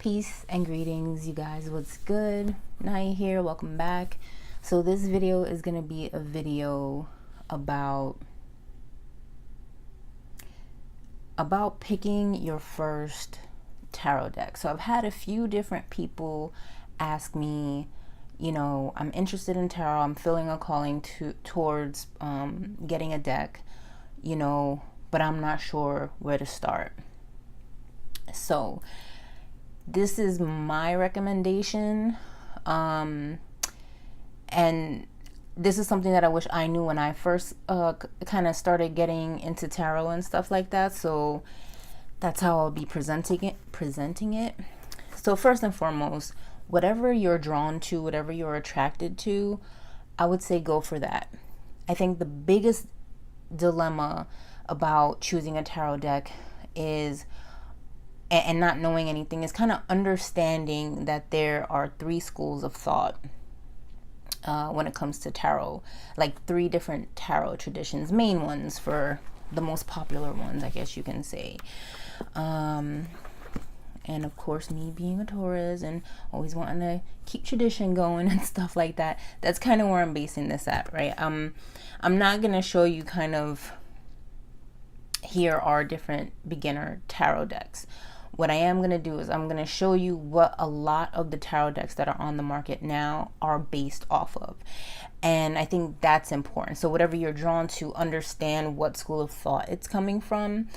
Peace and greetings, you guys. What's good? Nai here. Welcome back. So this video is going to be a video about picking your first tarot deck. So I've had a few different people ask me, you know, I'm interested in tarot. I'm feeling a calling towards getting a deck, you know, but I'm not sure where to start. So this is my recommendation, and this is something that I wish I knew when I first kind of started getting into tarot and stuff like that. So that's how I'll be presenting it. So first and foremost, whatever you're drawn to, whatever you're attracted to, I would say go for that. I think the biggest dilemma about choosing a tarot deck is, and not knowing anything, is kind of understanding that there are three schools of thought when it comes to tarot, like three different tarot traditions, main ones for the most popular ones, I guess you can say. And of course, me being a Taurus and always wanting to keep tradition going and stuff like that, that's kind of where I'm basing this at, right? I'm not going to show you kind of, here are different beginner tarot decks. What I am going to do is I'm going to show you what a lot of the tarot decks that are on the market now are based off of. And I think that's important. So whatever you're drawn to, understand what school of thought it's coming from.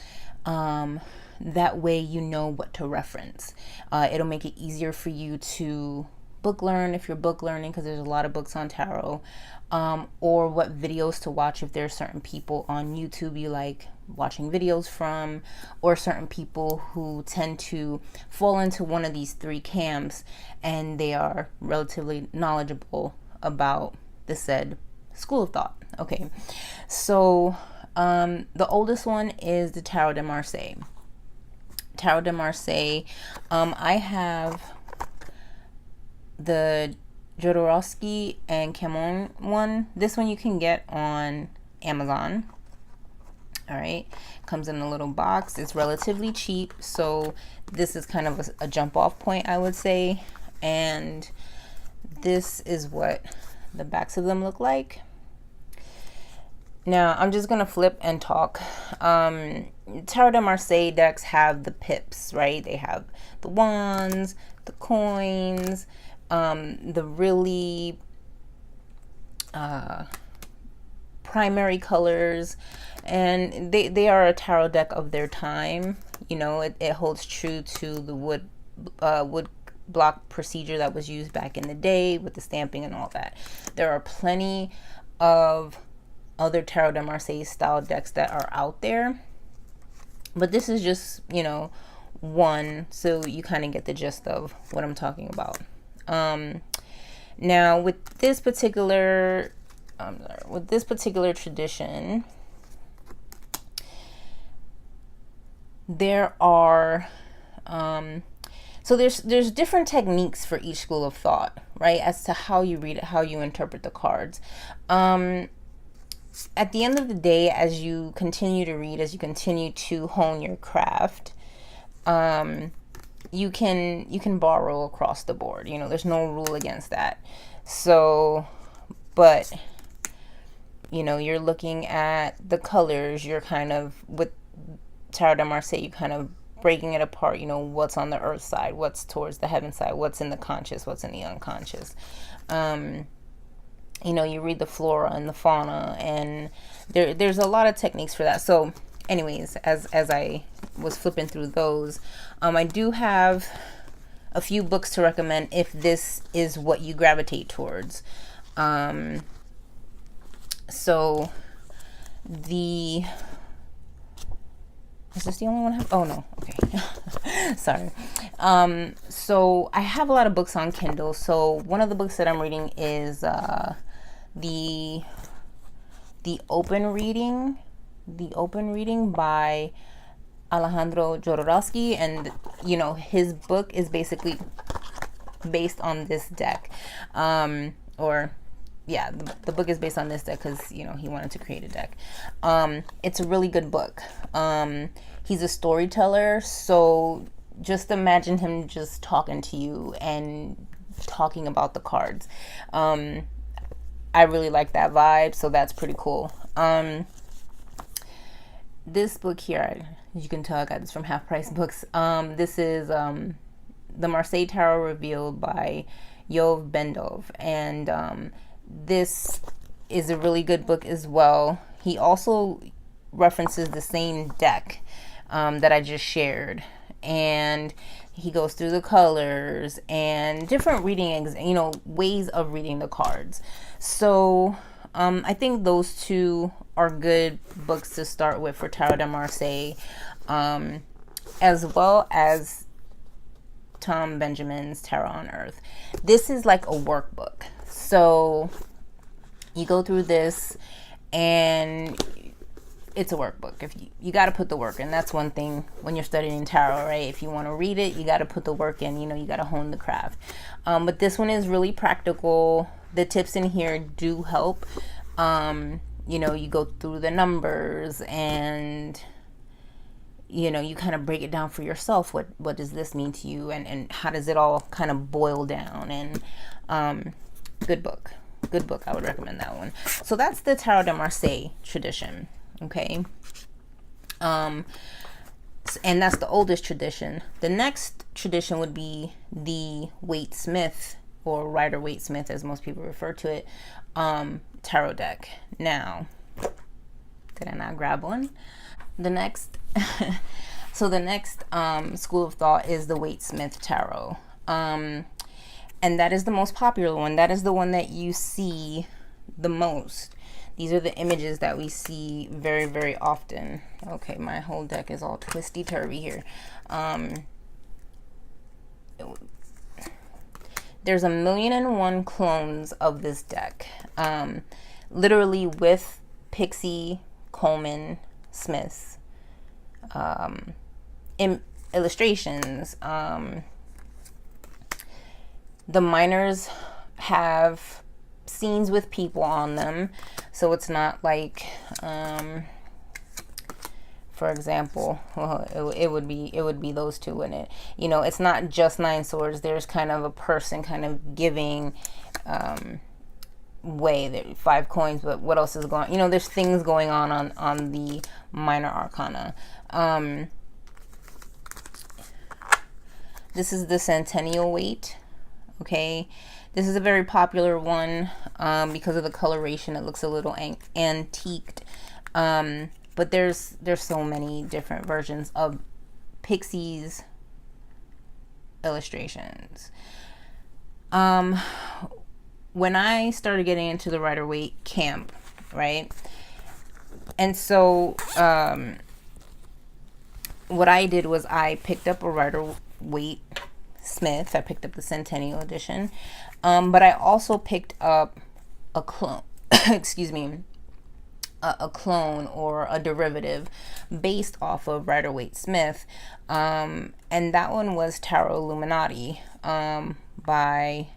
That way you know what to reference. It'll make it easier for you to book learn if you're book learning, because there's a lot of books on tarot, or what videos to watch if there's certain people on YouTube you like watching videos from, or certain people who tend to fall into one of these three camps and they are relatively knowledgeable about the said school of thought. Okay, so the oldest one is the Tarot de Marseille. Tarot de Marseille. I have the Jodorowsky and CAMOIN one. This one you can get on Amazon. All right, comes in a little box. It's relatively cheap, so this is kind of a jump off point, I would say. And this is what the backs of them look like. Now I'm just gonna flip and talk. Tarot de Marseille decks have the pips, right? They have the wands, the coins, the really primary colors, and they are a tarot deck of their time. You know, it holds true to the wood block procedure that was used back in the day with the stamping and all that. There are plenty of other Tarot de Marseille style decks that are out there, but this is just, you know, one, so you kind of get the gist of what I'm talking about. Now with this particular tradition, there are so there's different techniques for each school of thought, right, as to how you read it, how you interpret the cards. At the end of the day, as you continue to read, as you continue to hone your craft, you can borrow across the board. You know, there's no rule against that. So, but you know, you're looking at the colors. You're kind of, with Tarot de Marseille, you kind of breaking it apart. You know, what's on the earth side, what's towards the heaven side, what's in the conscious, what's in the unconscious. You know, you read the flora and the fauna, and there's a lot of techniques for that. So anyways, as I was flipping through those, I do have a few books to recommend if this is what you gravitate towards. So is this the only one I have? Oh no, okay. Sorry. So I have a lot of books on Kindle. So one of the books that I'm reading is the open reading by Alejandro Jodorowsky, and you know, his book is basically based on this deck, or yeah, the book is based on this deck because, you know, he wanted to create a deck. It's a really good book. He's a storyteller, so just imagine him just talking to you and talking about the cards. I really like that vibe, so that's pretty cool. This book here, as you can tell, I got this from Half Price Books. This is the Marseille Tarot Revealed by Yoav Ben-Dov, and this is a really good book as well. He also references the same deck that I just shared, and he goes through the colors and different reading, ways of reading the cards. So I think those two are good books to start with for Tarot de Marseille, as well as Tom Benjamin's Tarot on Earth. This is like a workbook. So you go through this and it's a workbook. If you got to put the work in. That's one thing when you're studying tarot, right? If you want to read it, you got to put the work in. You got to hone the craft. But this one is really practical. The tips in here do help. You go through the numbers and you kind of break it down for yourself. What does this mean to you, and how does it all kind of boil down? And good book. I would recommend that one. So that's the Tarot de Marseille tradition. Okay. And that's the oldest tradition. The next tradition would be the Waite Smith, or Rider Waite Smith, as most people refer to it, tarot deck. Now, did I not grab one? The next, so the next school of thought is the Waite Smith Tarot. And that is the most popular one. That is the one that you see the most. These are the images that we see very, very often. Okay, my whole deck is all twisty-turvy here. There's 1,000,001 clones of this deck. Literally with Pixie, Coleman, Smith's illustrations. The minors have scenes with people on them, so it's not like for example, it would be those two in it. It's not just 9 swords. There's kind of a person kind of giving way. There 5 coins, but what else is going on? There's things going on the minor arcana. This is the Centennial weight. Okay, this is a very popular one because of the coloration. It looks a little antiqued, but there's so many different versions of Pixie's illustrations. When I started getting into the Rider-Waite camp, right, and so what I did was I picked up a Rider-Waite Smith. I picked up the Centennial edition, but I also picked up a clone excuse me, a clone or a derivative based off of Rider-Waite Smith, and that one was Tarot Illuminati by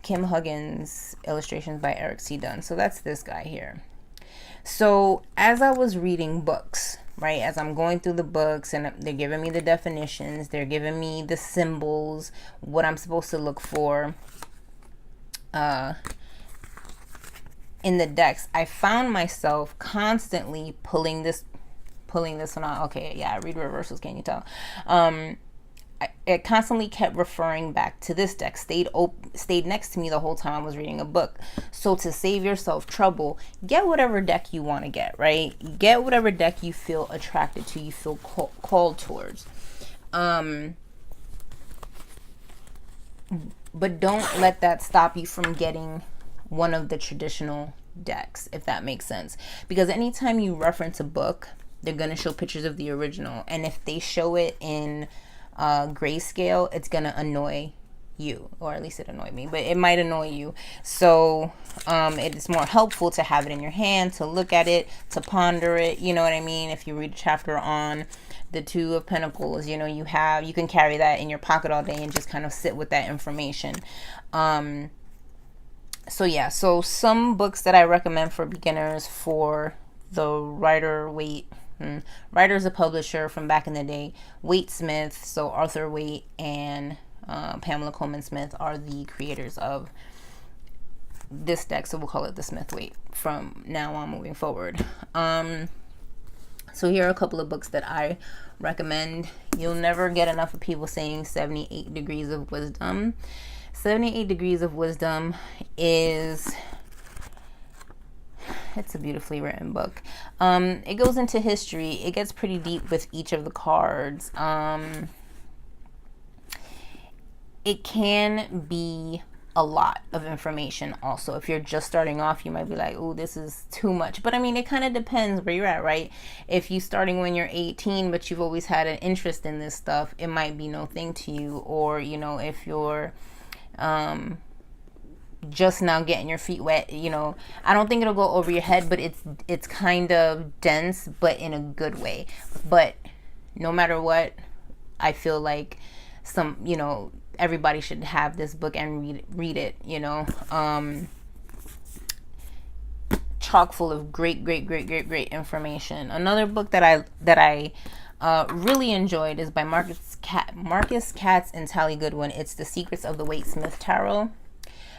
Kim Huggens, illustrations by Eric C. Dunn. So that's this guy here. So as I was reading books, right, as I'm going through the books and they're giving me the definitions, they're giving me the symbols, what I'm supposed to look for in the decks, I found myself constantly pulling this one out. Okay, yeah, I read reversals, can you tell? It constantly kept referring back to this deck, stayed next to me the whole time I was reading a book. So to save yourself trouble, get whatever deck you want to get, right? Get whatever deck you feel attracted to, you feel called towards. But don't let that stop you from getting one of the traditional decks, if that makes sense. Because anytime you reference a book, they're going to show pictures of the original. And if they show it in grayscale, it's gonna annoy you, or at least it annoyed me, but it might annoy you. So it is more helpful to have it in your hand, to look at it, to ponder it, you know what I mean? If you read a chapter on the Two of Pentacles, you can carry that in your pocket all day and just kind of sit with that information. So yeah, so some books that I recommend for beginners for the Rider-Waite Writer is a publisher from back in the day. Waite Smith, so Arthur Waite and Pamela Coleman Smith are the creators of this deck, so we'll call it the Smith-Waite from now on moving forward. So here are a couple of books that I recommend. You'll never get enough of people saying 78 Degrees of Wisdom. 78 Degrees of Wisdom is, it's a beautifully written book. It goes into history. It gets pretty deep with each of the cards. It can be a lot of information also. If you're just starting off, you might be like, oh, this is too much. But I mean, it kind of depends where you're at, right? If you're starting when you're 18, but you've always had an interest in this stuff, it might be no thing to you. Or, you know, if you're just now getting your feet wet, you know, I don't think it'll go over your head, but it's kind of dense, but in a good way. But no matter what, I feel like you know, everybody should have this book and read it, you know. Chock full of great information. Another book that I really enjoyed is by Marcus Katz and Tali Goodwin. It's The Secrets of the Waite Smith Tarot.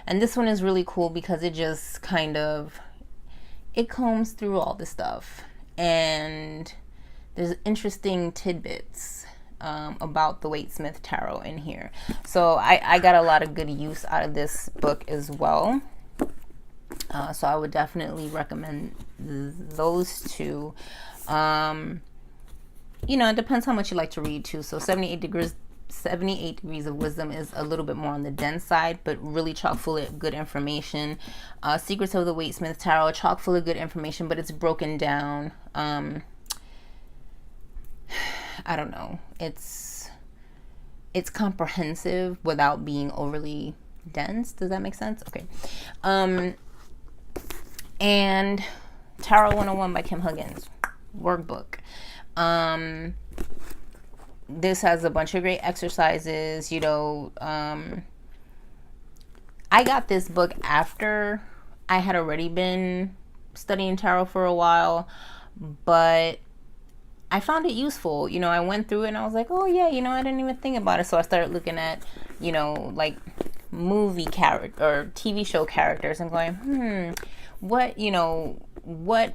And this one is really cool because it just kind of, it combs through all the stuff. And there's interesting tidbits about the Waite Smith Tarot in here. So I got a lot of good use out of this book as well. So I would definitely recommend those two. You know, it depends how much you like to read too. So 78 Degrees of Wisdom is a little bit more on the dense side, but really chock full of good information. Secrets of the Waite Smith Tarot, chock full of good information, but it's broken down. I don't know. It's comprehensive without being overly dense. Does that make sense? Okay. And Tarot 101 by Kim Huggens, workbook. This has a bunch of great exercises, you know. I got this book after I had already been studying tarot for a while, but I found it useful. You know, I went through it and I was like, oh yeah, you know, I didn't even think about it. So I started looking at, you know, like movie character or TV show characters and going, what, you know, what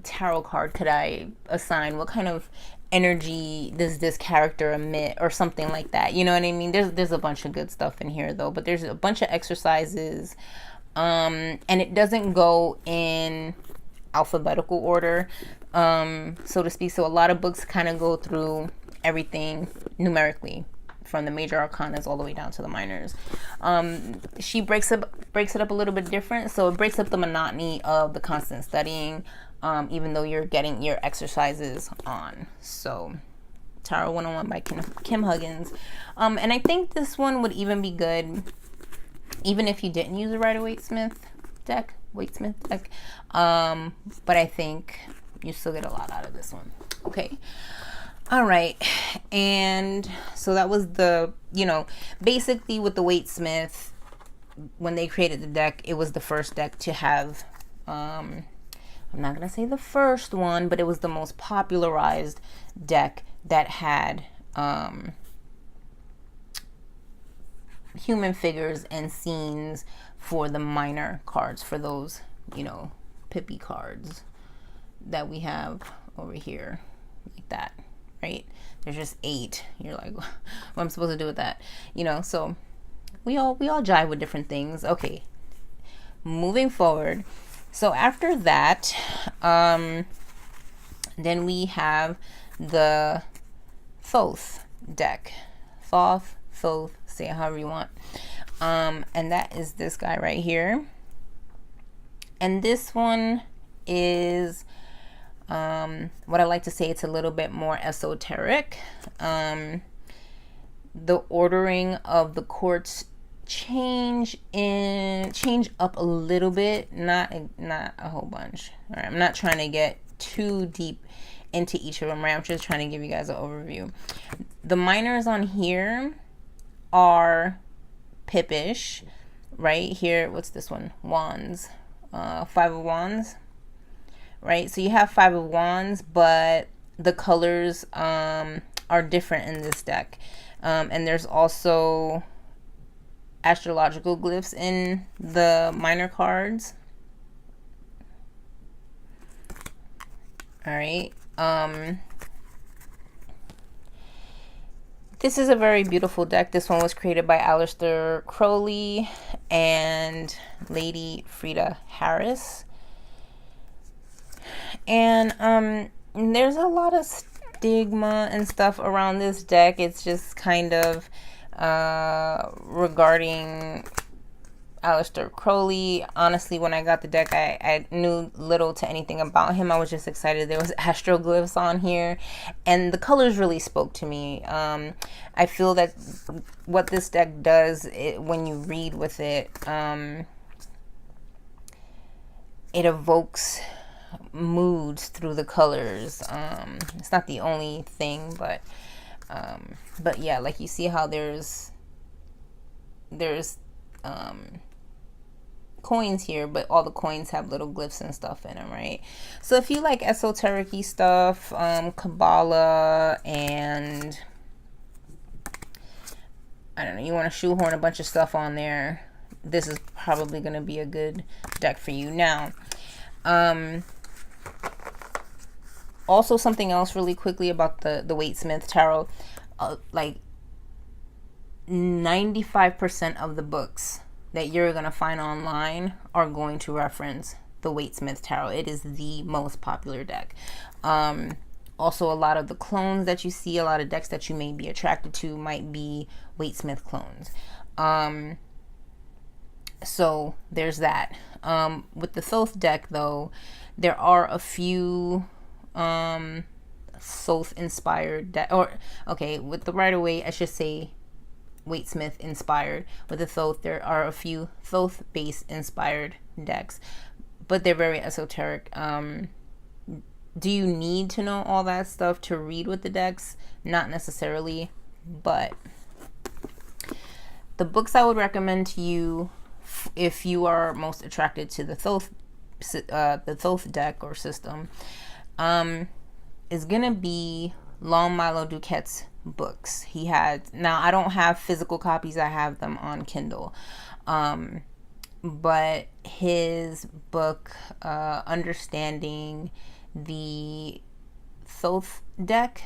tarot card could I assign? What kind of energy does this character emit, or something like that? You know what I mean? There's a bunch of good stuff in here though, but there's a bunch of exercises, and it doesn't go in alphabetical order, so to speak. So a lot of books kind of go through everything numerically, from the major arcanas all the way down to the minors. She breaks it up a little bit different, so it breaks up the monotony of the constant studying, even though you're getting your exercises on. So Tarot 101 by Kim Huggens. And I think this one would even be good even if you didn't use a Waite Smith deck. But I think you still get a lot out of this one. Okay. All right. And so that was the, you know, basically with the Waite Smith, when they created the deck, it was the first deck to have, I'm not going to say the first one, but it was the most popularized deck that had human figures and scenes for the minor cards, for those, you know, Pippi cards that we have over here, like that, right? There's just 8. You're like, what am I supposed to do with that? You know, so we all jive with different things. Okay, moving forward. So after that, then we have the Thoth deck. Thoth, say it however you want. And that is this guy right here. And this one is, what I like to say, it's a little bit more esoteric. The ordering of the quartz change up a little bit, not a whole bunch. All right, I'm not trying to get too deep into each of them, right? I'm just trying to give you guys an overview. The minors on here are Pippish, right here. What's this one? Wands, 5 of Wands, right? So you have 5 of Wands, but the colors are different in this deck. And there's also astrological glyphs in the minor cards. All right. This is a very beautiful deck. This one was created by Aleister Crowley and Lady Frida Harris. And there's a lot of stigma and stuff around this deck. It's just kind of regarding Aleister Crowley. Honestly, when I got the deck, I knew little to anything about him. I was just excited there was astroglyphs on here, and the colors really spoke to me. I feel that what this deck does, when you read with it, it evokes moods through the colors. It's not the only thing, but yeah, like you see how there's coins here, but all the coins have little glyphs and stuff in them, right? So if you like esoteric-y stuff, Qabalah, and I don't know, you want to shoehorn a bunch of stuff on there, this is probably going to be a good deck for you. Now, also something else really quickly about the Waite Smith Tarot, like 95% of the books that you're going to find online are going to reference the Waite Smith Tarot. It is the most popular deck. Also, a lot of the clones that you see, a lot of decks that you may be attracted to might be Waite Smith clones. So there's that. With the Thoth deck, though, there are a few Thoth inspired deck, or okay, with the Rider-Waite, I should say Waite Smith inspired. With the Thoth, there are a few Thoth based inspired decks, but they're very esoteric. Do you need to know all that stuff to read with the decks? Not necessarily, but the books I would recommend to you, if you are most attracted to the Thoth deck or system, is gonna be Long Milo Duquette's books. He had, now I don't have physical copies, I have them on Kindle, but his book, Understanding the Thoth Deck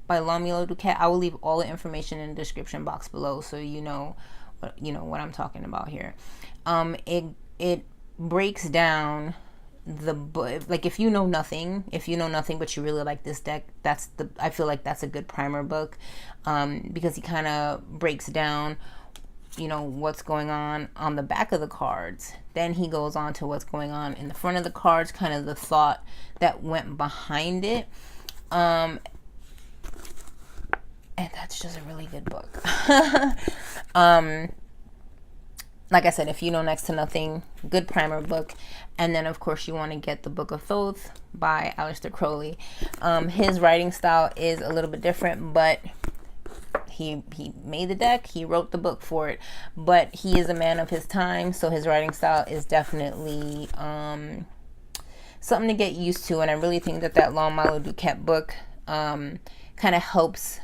by Long Milo Duquette, I will leave all the information in the description box below, so you know what I'm talking about here. It breaks down the book, like if you know nothing but you really like this deck, I feel like that's a good primer book, because he kind of breaks down what's going on the back of the cards. Then he goes on to what's going on in the front of the cards, kind of the thought that went behind it, and that's just a really good book. Like I said, if you know next to nothing, good primer book. And then of course you want to get the Book of Thoth by Aleister Crowley. His writing style is a little bit different, but he made the deck, he wrote the book for it, but he is a man of his time, so his writing style is definitely something to get used to. And I really think that Long Milo Duquette book kind of helps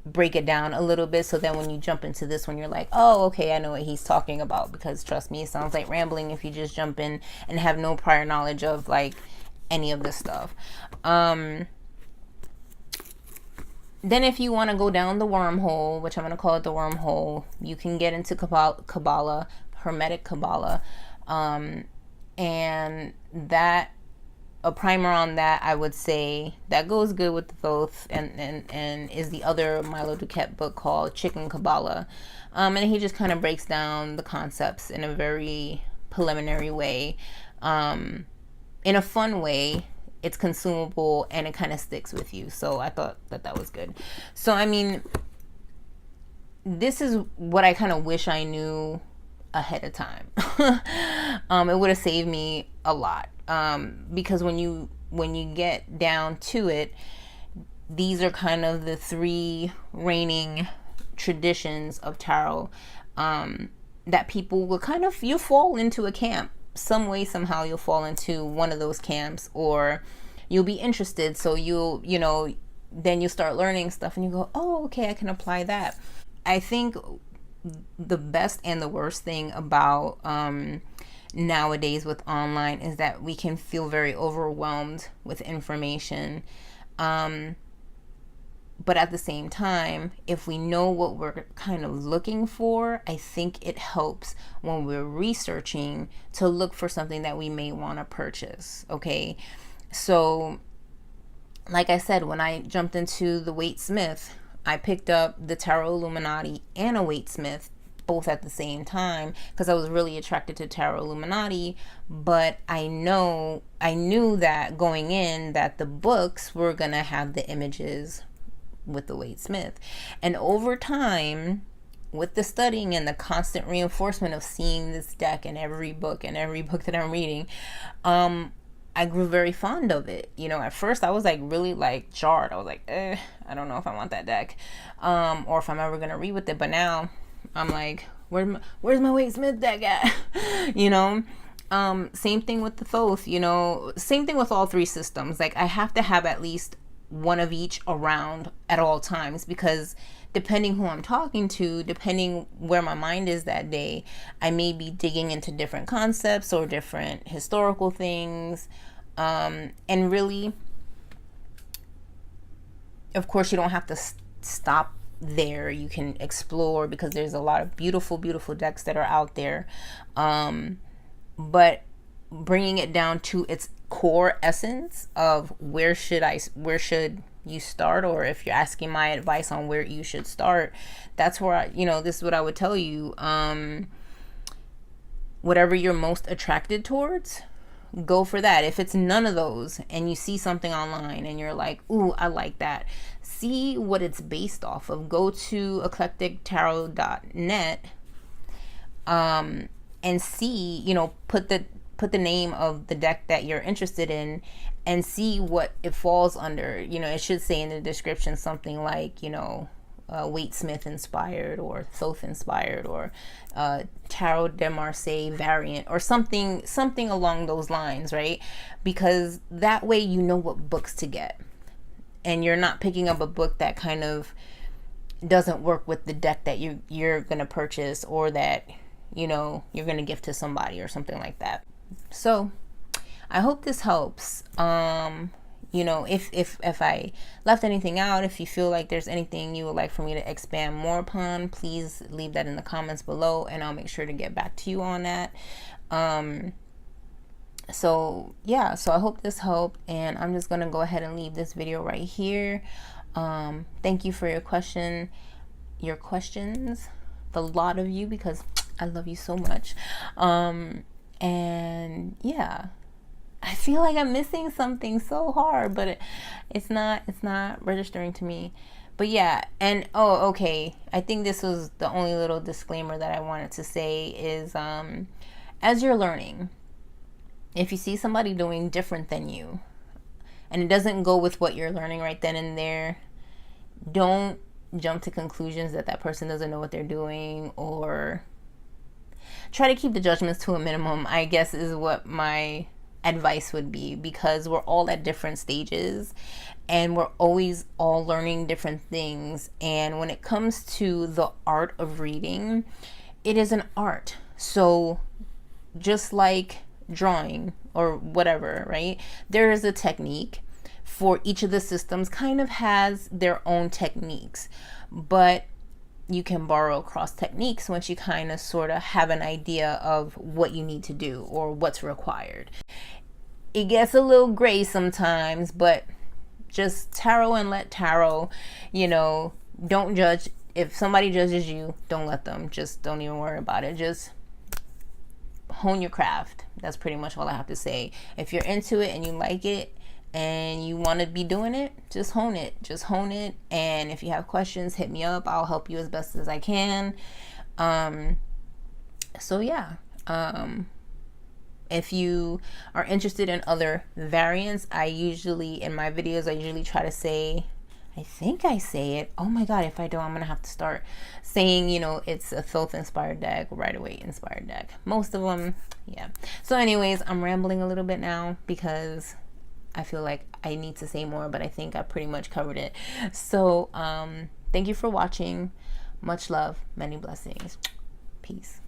break it down a little bit, so then when you jump into this one, you're like, oh, okay, I know what he's talking about. Because trust me, it sounds like rambling if you just jump in and have no prior knowledge of like any of this stuff. Then if you want to go down the wormhole, which I'm going to call it the wormhole, you can get into Qabalah, Hermetic Qabalah, and that, a primer on that, I would say that goes good with the Thoth, and is the other Milo Duquette book called Chicken Qabalah, and he just kind of breaks down the concepts in a very preliminary way, in a fun way. It's consumable and it kind of sticks with you, so I thought that was good. So I mean, this is what I kind of wish I knew ahead of time. It would have saved me a lot, because when you get down to it, these are kind of the 3 reigning traditions of tarot, that people will kind of, you fall into a camp. some way, somehow you'll fall into one of those camps, or you'll be interested. So then you start learning stuff and you go, oh, okay, I can apply that. I think the best and the worst thing about nowadays with online is that we can feel very overwhelmed with information. But at the same time, if we know what we're kind of looking for, I think it helps when we're researching to look for something that we may want to purchase. Okay. So like I said, when I jumped into the Waite Smith, I picked up the Tarot Illuminati and a Waite Smith both at the same time because I was really attracted to Tarot Illuminati, but I knew that going in that the books were going to have the images with the Waite Smith. And over time, with the studying and the constant reinforcement of seeing this deck in every book that I'm reading, I grew very fond of it. At first I was like really like jarred. I was like, I don't know if I want that deck, or if I'm ever gonna read with it. But now I'm like, where's my Waite Smith deck at? Same thing with the Thoth. Same thing with all three systems. Like I have to have at least one of each around at all times, because depending who I'm talking to, depending where my mind is that day, I may be digging into different concepts or different historical things. And really, of course, you don't have to stop there. You can explore, because there's a lot of beautiful, beautiful decks that are out there. But bringing it down to its core essence of where should you start, or if you're asking my advice on where you should start, that's where this is what I would tell you. Whatever you're most attracted towards, go for that. If it's none of those and you see something online and you're like, ooh, I like that, see what it's based off of. Go to eclectictarot.net and see, put the name of the deck that you're interested in and see what it falls under. It should say in the description something like, Waite Smith inspired, or Thoth inspired, or Tarot de Marseille variant, or something along those lines, right? Because that way you know what books to get, and you're not picking up a book that kind of doesn't work with the deck that you're gonna purchase, or that you're gonna gift to somebody or something like that. So I hope this helps. If I left anything out, if you feel like there's anything you would like for me to expand more upon, please leave that in the comments below and I'll make sure to get back to you on that. So I hope this helped, and I'm just gonna go ahead and leave this video right here. Thank you for your questions, the lot of you, because I love you so much. And yeah, I feel like I'm missing something so hard, but it's not registering to me. But yeah, and okay, I think this was the only little disclaimer that I wanted to say is, as you're learning, if you see somebody doing different than you and it doesn't go with what you're learning right then and there, don't jump to conclusions that person doesn't know what they're doing, or try to keep the judgments to a minimum, I guess, is what my advice would be, because we're all at different stages and we're always all learning different things. And when it comes to the art of reading, it is an art. So just like drawing or whatever, right? There is a technique for each of the systems, kind of has their own techniques, but you can borrow cross techniques once you kind of sort of have an idea of what you need to do or what's required. It gets a little gray sometimes, but just tarot and let tarot, don't judge. If somebody judges you, don't let them. Just don't even worry about it. Just hone your craft. That's pretty much all I have to say. If you're into it and you like it and you want to be doing it, just hone it. And if you have questions, hit me up. I'll help you as best as I can. If you are interested in other variants, in my videos I usually try to say, I think I say it. Oh my god, if I don't, I'm gonna have to start saying, you know, it's a Thoth inspired deck, Rider-Waite inspired deck. Most of them, yeah. So anyways, I'm rambling a little bit now because I feel like I need to say more, but I think I pretty much covered it. So thank you for watching. Much love, many blessings. Peace.